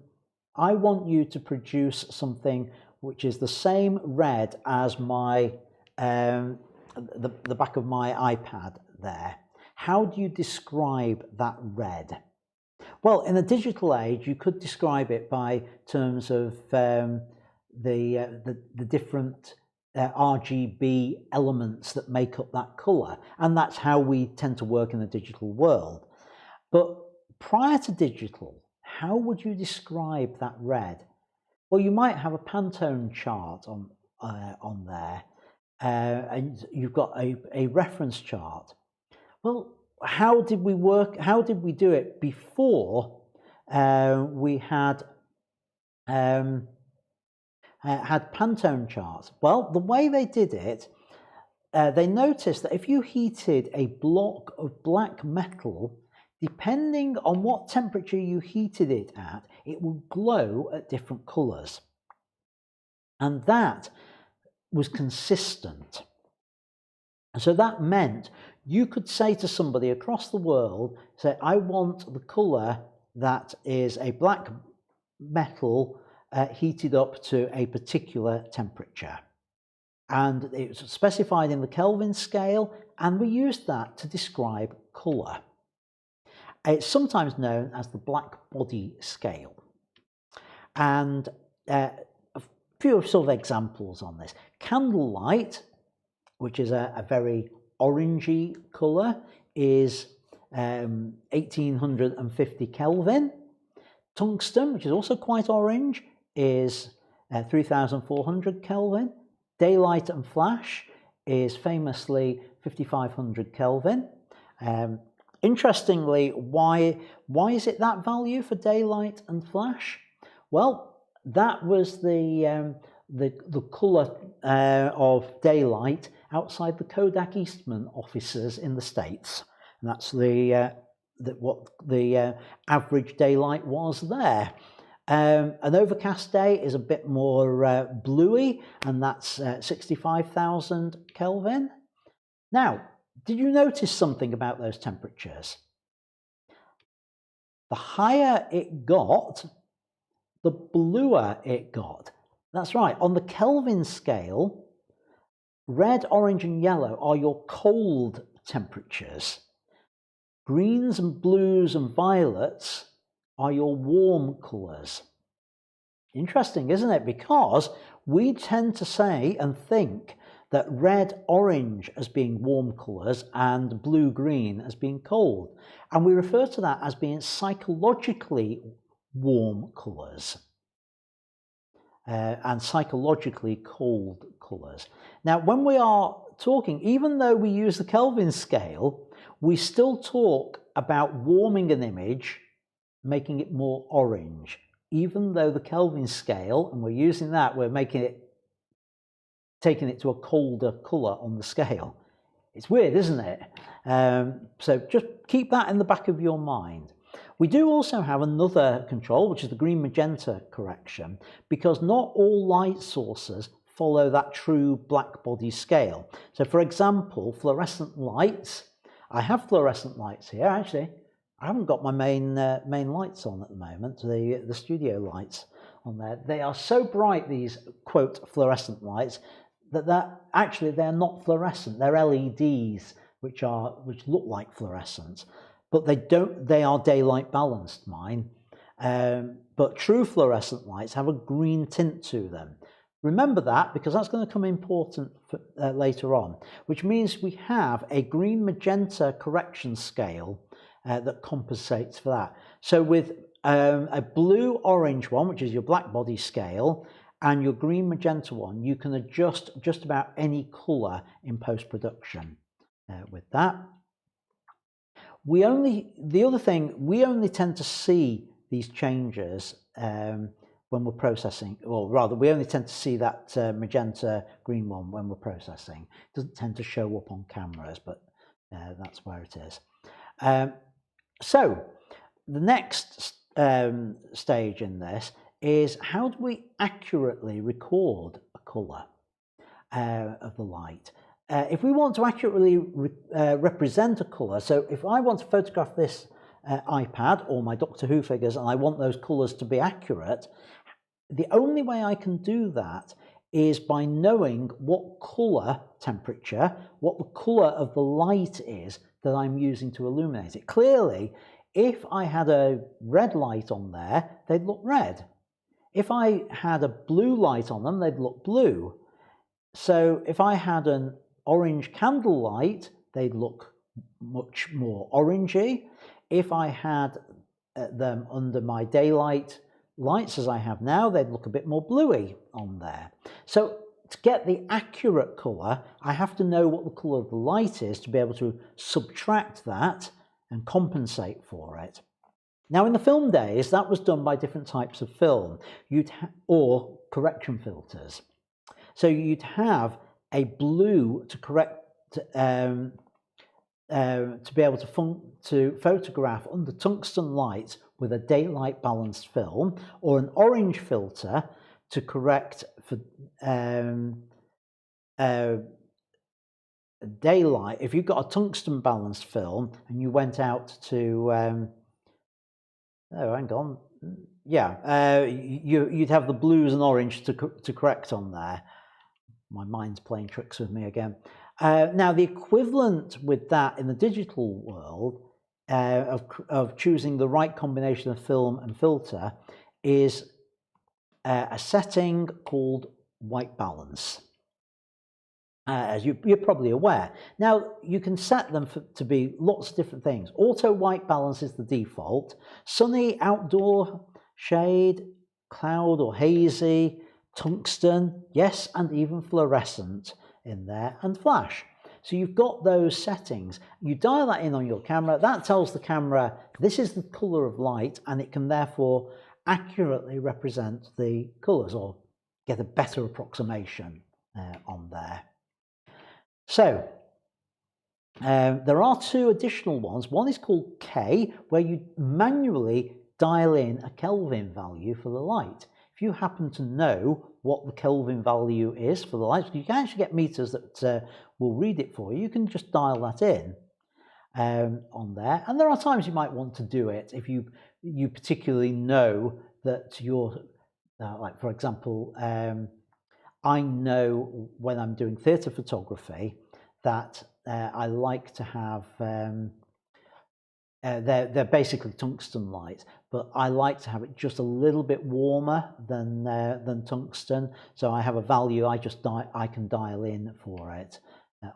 I want you to produce something which is the same red as my the back of my iPad there. How do you describe that red? Well, in the digital age, you could describe it by terms of the different RGB elements that make up that colour, and that's how we tend to work in the digital world. But prior to digital, how would you describe that red? Well, you might have a Pantone chart on there, and you've got a reference chart. Well, how did we work? How did we do it before we had Pantone charts? Well, the way they did it, they noticed that if you heated a block of black metal, depending on what temperature you heated it at, it would glow at different colours. And that was consistent. So that meant you could say to somebody across the world, say, I want the colour that is a black metal heated up to a particular temperature. And it was specified in the Kelvin scale, and we used that to describe colour. It's sometimes known as the black body scale. And a few sort of examples on this. Candlelight, which is a very orangey colour, is 1850 Kelvin. Tungsten, which is also quite orange, is 3400 Kelvin. Daylight and flash is famously 5500 Kelvin. Interestingly, why is it that value for daylight and flash? Well, that was the colour of daylight outside the Kodak Eastman offices in the States, and that's what the average daylight was there. An overcast day is a bit more bluey, and that's 65,000 Kelvin. Now, did you notice something about those temperatures? The higher it got, the bluer it got. That's right, on the Kelvin scale, red, orange and yellow are your cold temperatures. Greens and blues and violets are your warm colours. Interesting, isn't it? Because we tend to say and think that red, orange as being warm colours and blue, green as being cold. And we refer to that as being psychologically warm colours and psychologically cold colours. Now, when we are talking, even though we use the Kelvin scale, we still talk about warming an image, making it more orange. Even though the Kelvin scale, and we're using that, we're taking it to a colder colour on the scale. It's weird, isn't it? So just keep that in the back of your mind. We do also have another control, which is the Green Magenta correction, because not all light sources follow that true black body scale. So for example, fluorescent lights I have fluorescent lights here. Actually, I haven't got my main lights on at the moment, the studio lights on there. They are so bright, these quote fluorescent lights, that they're not fluorescent. They're LEDs, which look like fluorescent, but they are daylight balanced, mine. But true fluorescent lights have a green tint to them. Remember that, because that's going to come important for, later on, which means we have a green magenta correction scale that compensates for that. So with a blue orange one, which is your black body scale, and your green magenta one, you can adjust just about any colour in post-production with that. We only tend to see these changes when we're processing, or rather we only tend to see that magenta green one when we're processing. It doesn't tend to show up on cameras, but that's where it is. So the next stage in this is, how do we accurately record a colour of the light? If we want to accurately represent a colour, so if I want to photograph this iPad or my Doctor Who figures and I want those colours to be accurate, the only way I can do that is by knowing what colour temperature, what the colour of the light is that I'm using to illuminate it. Clearly, if I had a red light on there, they'd look red. If I had a blue light on them, they'd look blue. So if I had an orange candle light, they'd look much more orangey. If I had them under my daylight lights, as I have now, they'd look a bit more bluey on there. So to get the accurate colour, I have to know what the colour of the light is to be able to subtract that and compensate for it. Now, in the film days, that was done by different types of film, or correction filters. So you'd have a blue to correct, to be able to photograph under tungsten light with a daylight balanced film, or an orange filter to correct for daylight. If you've got a tungsten balanced film and you went out to oh, hang on, yeah, you'd have the blues and orange to correct on there. My mind's playing tricks with me again. Now, the equivalent with that in the digital world of choosing the right combination of film and filter is a setting called white balance, as you're probably aware. Now, you can set them to be lots of different things. Auto white balance is the default. Sunny, outdoor, shade, cloud or hazy, tungsten, yes, and even fluorescent in there, and flash. So you've got those settings. You dial that in on your camera. That tells the camera this is the colour of light, and it can therefore accurately represent the colours, or get a better approximation on there. So there are two additional ones. One is called K, where you manually dial in a Kelvin value for the light. If you happen to know what the Kelvin value is for the light, you can actually get meters that will read it for you. You can just dial that in on there. And there are times you might want to do it if you particularly know that you're, like for example, I know when I'm doing theatre photography that I like to have, they're basically tungsten lights, but I like to have it just a little bit warmer than tungsten. So I have a value I can dial in for it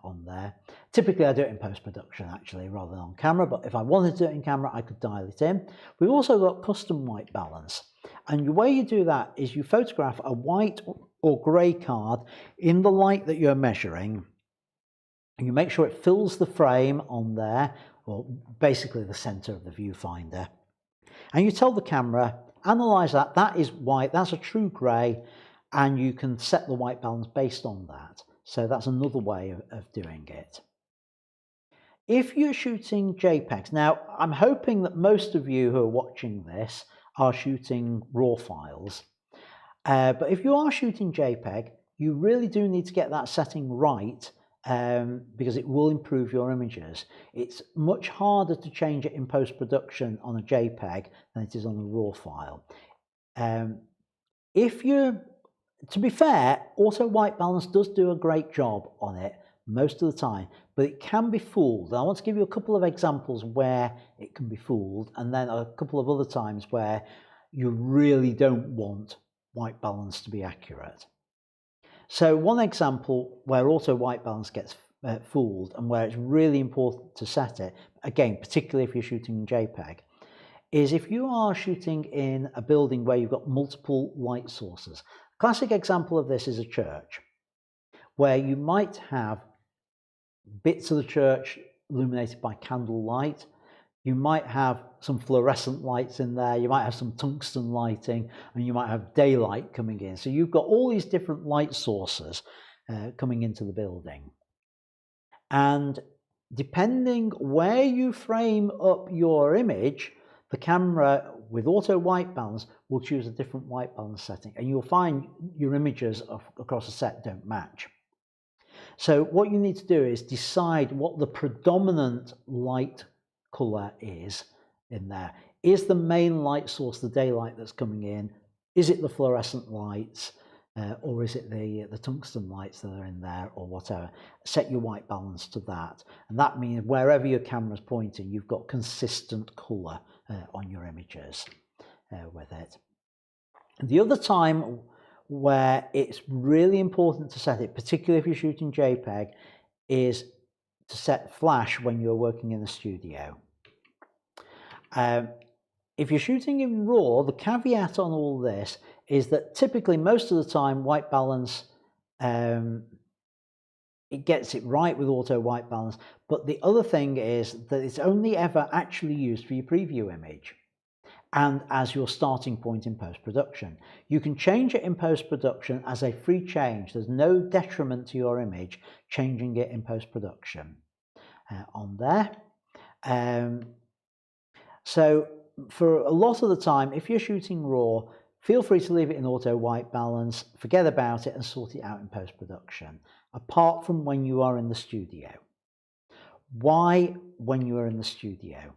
on there. Typically I do it in post-production actually rather than on camera, but if I wanted to do it in camera I could dial it in. We've also got custom white balance, and the way you do that is you photograph a white or grey card in the light that you're measuring, and you make sure it fills the frame on there, or basically the center of the viewfinder. And you tell the camera, analyze that, that is white, that's a true grey, and you can set the white balance based on that. So that's another way of doing it. If you're shooting JPEGs, now I'm hoping that most of you who are watching this are shooting RAW files. But if you are shooting JPEG, you really do need to get that setting right because it will improve your images. It's much harder to change it in post-production on a JPEG than it is on a RAW file. To be fair, auto white balance does do a great job on it most of the time, but it can be fooled. I want to give you a couple of examples where it can be fooled, and then a couple of other times where you really don't want white balance to be accurate. So one example where auto white balance gets fooled and where it's really important to set it, again, particularly if you're shooting in JPEG, is if you are shooting in a building where you've got multiple light sources. A classic example of this is a church, where you might have bits of the church illuminated by candlelight. You might have some fluorescent lights in there, you might have some tungsten lighting, and you might have daylight coming in. So you've got all these different light sources coming into the building. And depending where you frame up your image, the camera with auto white balance will choose a different white balance setting, and you'll find your images across a set don't match. So what you need to do is decide what the predominant light color is in there. Is the main light source the daylight that's coming in? Is it the fluorescent lights? Or is it the tungsten lights that are in there, or whatever? Set your white balance to that. And that means wherever your camera's pointing, you've got consistent colour on your images with it. And the other time where it's really important to set it, particularly if you're shooting JPEG, is to set flash when you're working in the studio. If you're shooting in RAW, the caveat on all this is that typically most of the time white balance, it gets it right with auto white balance, but the other thing is that it's only ever actually used for your preview image and as your starting point in post-production. You can change it in post-production as a free change. There's no detriment to your image changing it in post-production on there. So for a lot of the time, if you're shooting RAW, feel free to leave it in auto white balance, forget about it and sort it out in post-production, apart from when you are in the studio. Why when you are in the studio?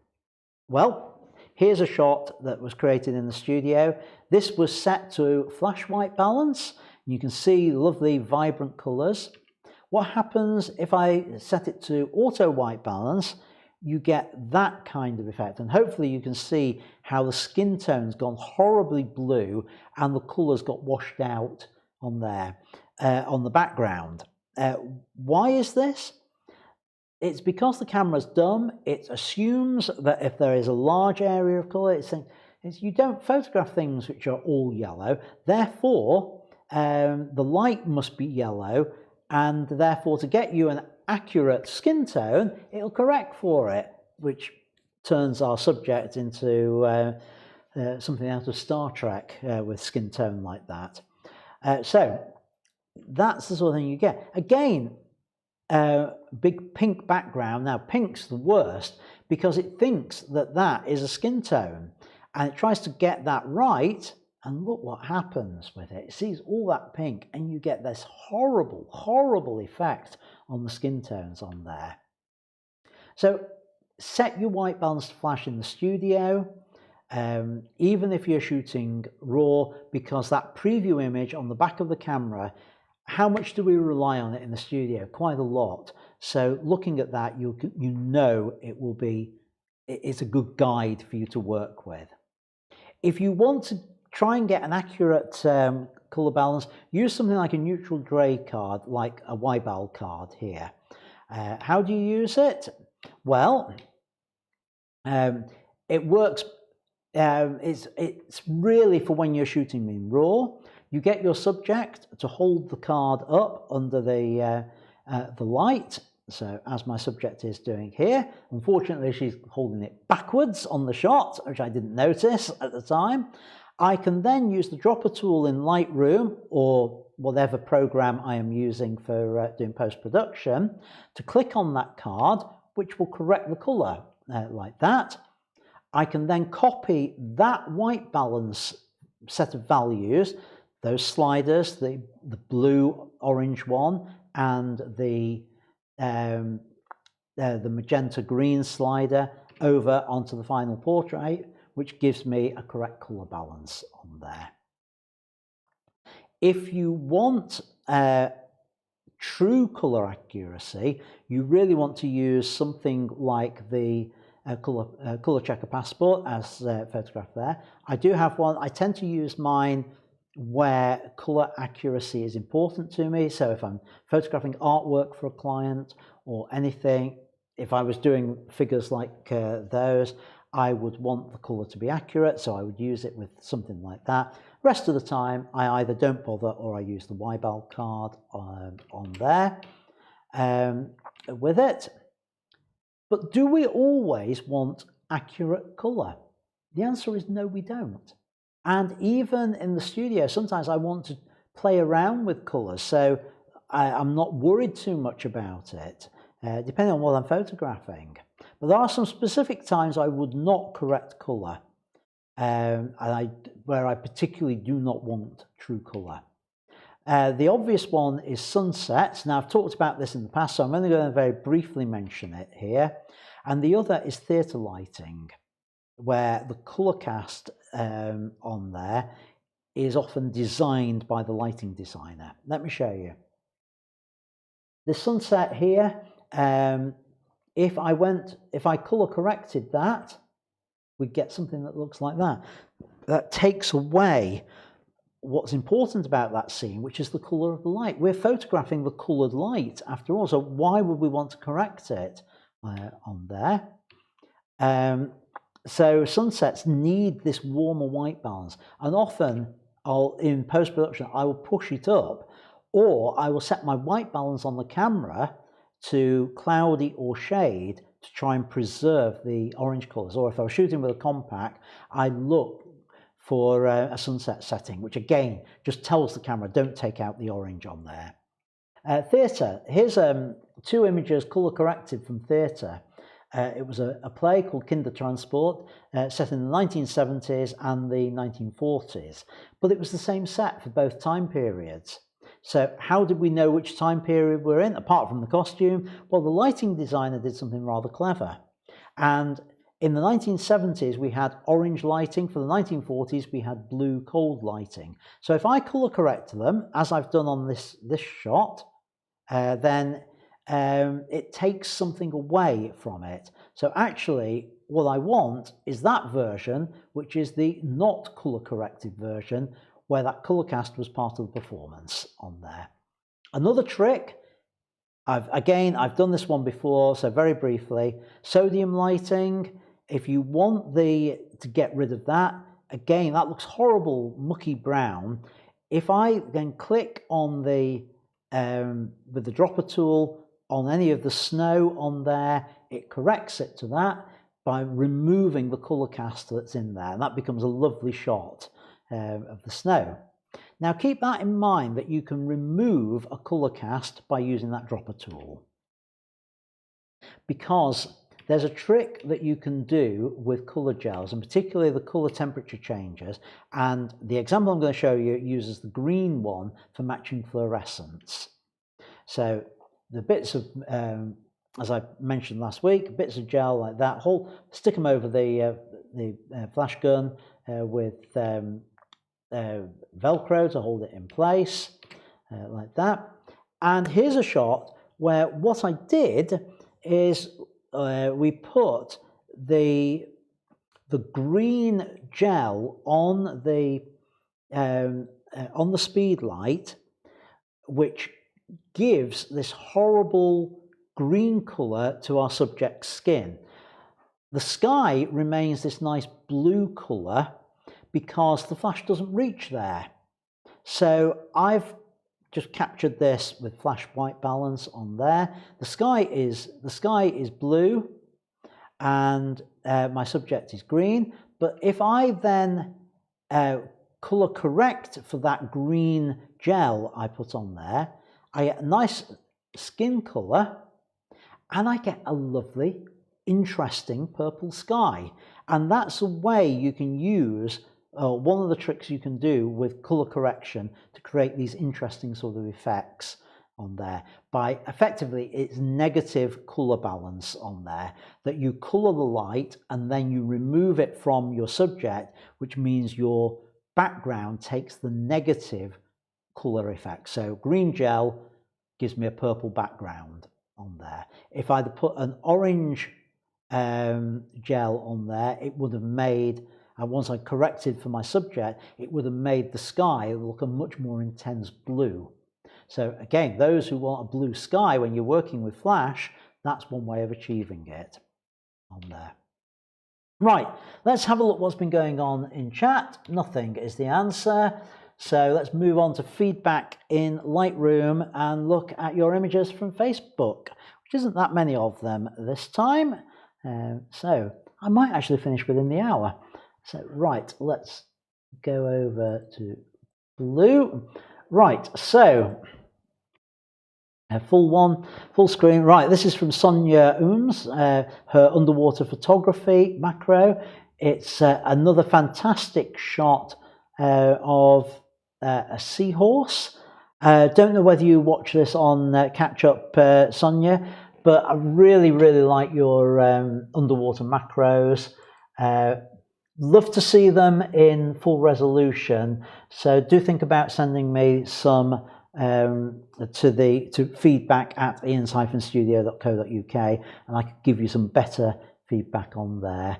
Well, here's a shot that was created in the studio. This was set to flash white balance. You can see lovely vibrant colours. What happens if I set it to auto white balance? You get that kind of effect, and hopefully you can see how the skin tone's gone horribly blue and the colours got washed out on there on the background. Why is this? It's because the camera's dumb. It assumes that if there is a large area of colour, you don't photograph things which are all yellow, therefore the light must be yellow, and therefore to get you an accurate skin tone, it'll correct for it, which turns our subject into something out of Star Trek with skin tone like that. So that's the sort of thing you get. Again, big pink background. Now pink's the worst because it thinks that that is a skin tone and it tries to get that right, and look what happens with it. It sees all that pink and you get this horrible, horrible effect on the skin tones on there. So set your white balance to flash in the studio, even if you're shooting RAW, because that preview image on the back of the camera, how much do we rely on it in the studio? Quite a lot. So looking at that, you know it's a good guide for you to work with. If you want to try and get an accurate colour balance, use something like a neutral grey card, like a YBAL card here. How do you use it? Well, it works, it's really for when you're shooting in RAW. You get your subject to hold the card up under the light, so as my subject is doing here. Unfortunately, she's holding it backwards on the shot, which I didn't notice at the time. I can then use the dropper tool in Lightroom or whatever program I am using for doing post-production to click on that card, which will correct the colour like that. I can then copy that white balance set of values, those sliders, the blue, orange one, and the the magenta green slider over onto the final portrait, which gives me a correct colour balance on there. If you want true colour accuracy, you really want to use something like the colour checker passport as photographed there. I do have one. I tend to use mine where colour accuracy is important to me. So if I'm photographing artwork for a client or anything, if I was doing figures like those, I would want the colour to be accurate, so I would use it with something like that. Rest of the time, I either don't bother or I use the YBAL card on there with it. But do we always want accurate colour? The answer is no, we don't. And even in the studio, sometimes I want to play around with colours, so I'm not worried too much about it, depending on what I'm photographing. But there are some specific times I would not correct colour, where I particularly do not want true colour. The obvious one is sunsets. Now, I've talked about this in the past, so I'm only going to very briefly mention it here. And the other is theatre lighting, where the colour cast on there is often designed by the lighting designer. Let me show you. The sunset here, if I colour corrected that, we'd get something that looks like that. That takes away what's important about that scene, which is the colour of the light. We're photographing the coloured light after all, so why would we want to correct it on there? So sunsets need this warmer white balance, and often in post-production I will push it up, or I will set my white balance on the camera to cloudy or shade to try and preserve the orange colours. Or if I was shooting with a compact, I look for a sunset setting, which again just tells the camera don't take out the orange on there. Theatre. Here's two images colour corrected from theatre. It was a play called Kindertransport, set in the 1970s and the 1940s, but it was the same set for both time periods. So how did we know which time period we're in, apart from the costume? Well, the lighting designer did something rather clever. And in the 1970s, we had orange lighting. For the 1940s, we had blue cold lighting. So if I colour correct them, as I've done on this shot, then it takes something away from it. So actually, what I want is that version, which is the not colour corrected version, where that colour cast was part of the performance on there. Another trick, I've done this one before, so very briefly, sodium lighting. If you want to get rid of that, again, that looks horrible, mucky brown. If I then click on with the dropper tool on any of the snow on there, it corrects it to that by removing the colour cast that's in there, and that becomes a lovely shot of the snow. Now keep that in mind, that you can remove a colour cast by using that dropper tool, because there's a trick that you can do with colour gels, and particularly the colour temperature changers, and the example I'm going to show you uses the green one for matching fluorescence. So the bits of, as I mentioned last week, bits of gel like that, stick them over the flash gun with Velcro to hold it in place, like that. And here's a shot where what I did is we put the green gel on the speed light, which gives this horrible green colour to our subject's skin. The sky remains this nice blue colour because the flash doesn't reach there. So I've just captured this with flash white balance on there. The sky is blue and my subject is green, but if I then colour correct for that green gel I put on there, I get a nice skin colour and I get a lovely, interesting purple sky. And that's a way you can use, one of the tricks you can do with colour correction to create these interesting sort of effects on there by effectively it's negative color balance on there, that you color the light and then you remove it from your subject, which means your background takes the negative color effect. So green gel gives me a purple background on there. If I'd put an orange gel on there, it would have made, and once I corrected for my subject, it would have made the sky look a much more intense blue. So again, those who want a blue sky when you're working with Flash, that's one way of achieving it on there. Right, let's have a look what's been going on in chat. Nothing is the answer. So let's move on to feedback in Lightroom and look at your images from Facebook, which isn't that many of them this time. So I might actually finish within the hour. So right, let's go over to blue. Right, so full screen. Right, this is from Sonia Ooms, her underwater photography macro. It's another fantastic shot of a seahorse. Don't know whether you watch this on Catch Up, Sonia, but I really like your underwater macros. Love to see them in full resolution, so do think about sending me some to feedback at ians-studio.co.uk, and I could give you some better feedback on there.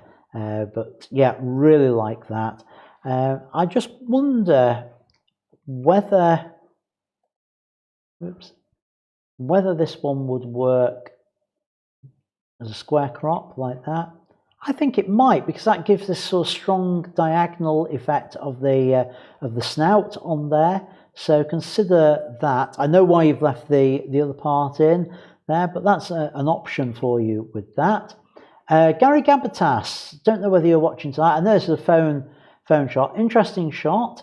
But yeah, really like that. I just wonder whether this one would work as a square crop like that. I think it might, because that gives this sort of strong diagonal effect of the snout on there. So consider that. I know why you've left the other part in there, but that's an option for you with that. Gary Gabatas, don't know whether you're watching tonight. I know this is a phone shot. Interesting shot.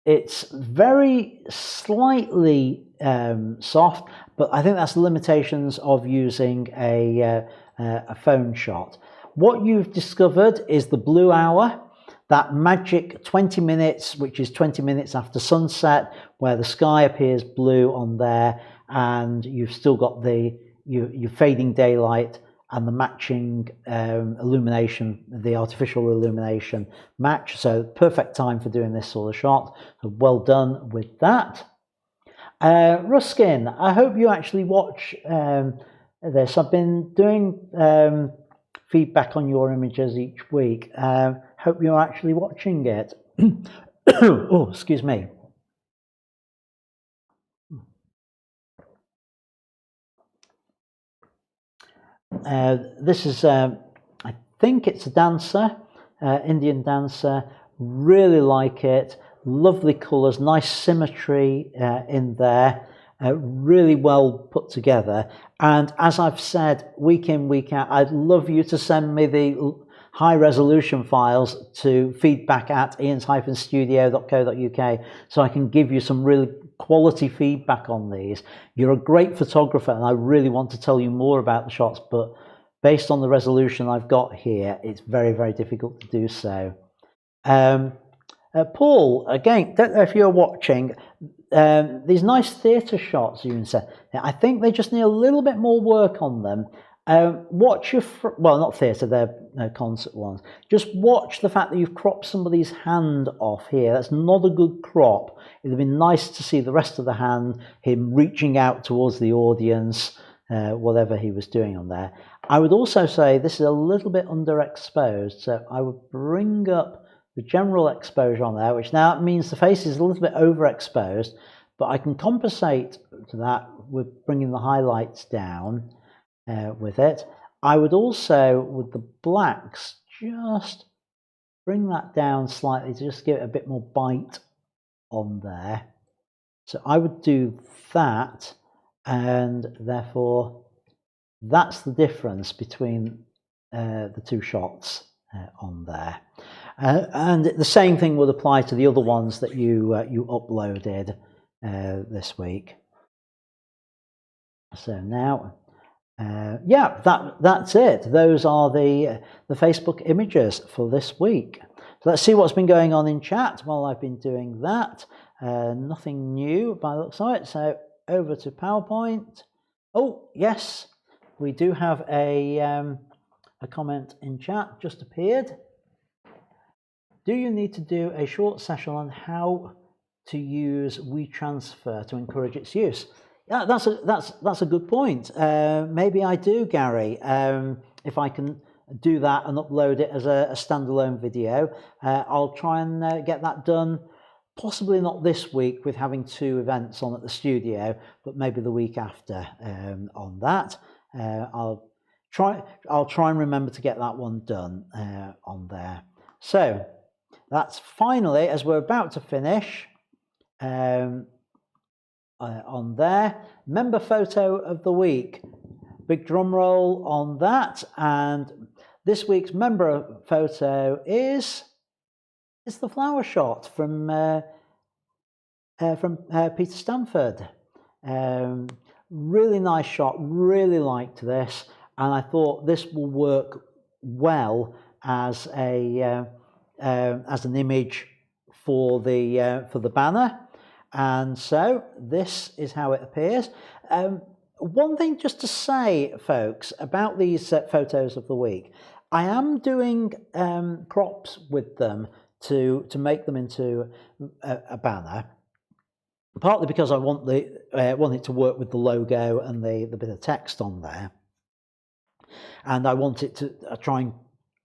It's very slightly soft, but I think that's the limitations of using a phone shot. What you've discovered is the blue hour, that magic 20 minutes, which is 20 minutes after sunset, where the sky appears blue on there, and you've still got your fading daylight and the matching illumination, the artificial illumination match. So perfect time for doing this sort of shot. So well done with that. Ruskin, I hope you actually watch this. I've been doing feedback on your images each week. Hope you're actually watching it. Oh, excuse me. This is, I think it's a dancer, Indian dancer. Really like it. Lovely colours, nice symmetry in there. Really well put together. And as I've said, week in, week out, I'd love you to send me the high resolution files to feedback at ians-studio.co.uk so I can give you some really quality feedback on these. You're a great photographer and I really want to tell you more about the shots, but based on the resolution I've got here, it's very difficult to do so. Paul, again, don't know if you're watching, these nice theatre shots you said, I think they just need a little bit more work on them. Watch your, well, not theatre, they're concert ones. Just watch the fact that you've cropped somebody's hand off here. That's not a good crop. It would have been nice to see the rest of the hand, him reaching out towards the audience, whatever he was doing on there. I would also say this is a little bit underexposed, so I would bring up the general exposure on there, which now means the face is a little bit overexposed, but I can compensate to that with bringing the highlights down with it. I would also, with the blacks, just bring that down slightly to just give it a bit more bite on there. So I would do that, and therefore that's the difference between the two shots on there. And the same thing would apply to the other ones that you uploaded this week. So now, yeah, that's it. Those are the Facebook images for this week. So let's see what's been going on in chat while I've been doing that. Nothing new by the looks of it. So over to PowerPoint. Oh, yes, we do have a comment in chat just appeared. Do you need to do a short session on how to use WeTransfer to encourage its use? Yeah, that's a good point. Maybe I do, Gary. If I can do that and upload it as a standalone video, I'll try and get that done. Possibly not this week with having 2 events on at the studio, but maybe the week after on that. I'll try and remember to get that one done on there. So that's finally, as we're about to finish, on there, member photo of the week. Big drum roll on that, and this week's member photo is the flower shot from Peter Stanford. Really nice shot. Really liked this, and I thought this will work well as an image for the banner. And so this is how it appears. One thing just to say, folks, about these photos of the week, I am doing props with them to make them into a banner, partly because I want it to work with the logo and the bit of text on there, and I want it to try and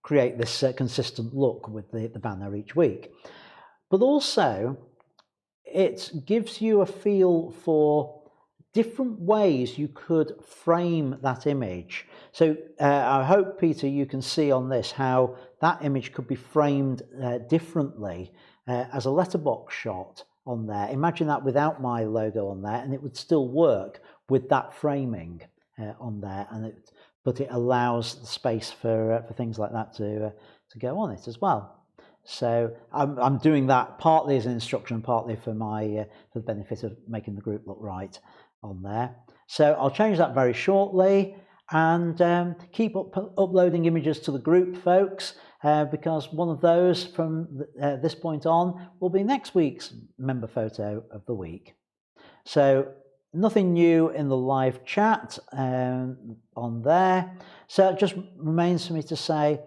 create this consistent look with the banner each week. But also, it gives you a feel for different ways you could frame that image. So I hope, Peter, you can see on this how that image could be framed differently as a letterbox shot on there. Imagine that without my logo on there, and it would still work with that framing on there, but it allows the space for things like that to go on it as well. So I'm doing that partly as an instruction, partly for the benefit of making the group look right on there. So I'll change that very shortly, and keep uploading images to the group, folks, because one of those from this point on will be next week's member photo of the week. So nothing new in the live chat on there. So it just remains for me to say,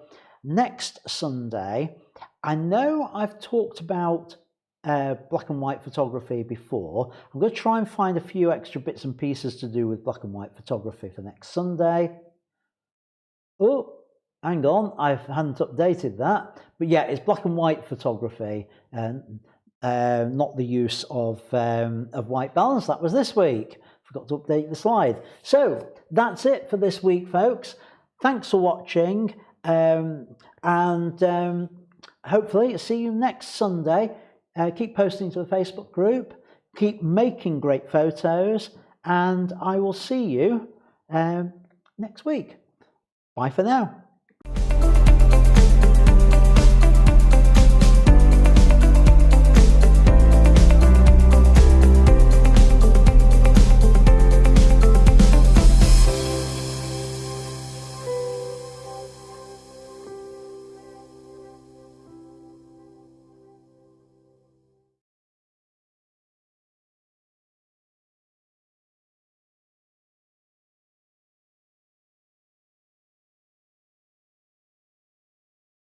next Sunday, I know I've talked about black and white photography before. I'm going to try and find a few extra bits and pieces to do with black and white photography for next Sunday. Oh, hang on, I hadn't updated that. But yeah, it's black and white photography, and not the use of white balance. That was this week. Forgot to update the slide. So that's it for this week, folks. Thanks for watching, and hopefully see you next Sunday. Keep posting to the Facebook group, keep making great photos, and I will see you next week. Bye for now.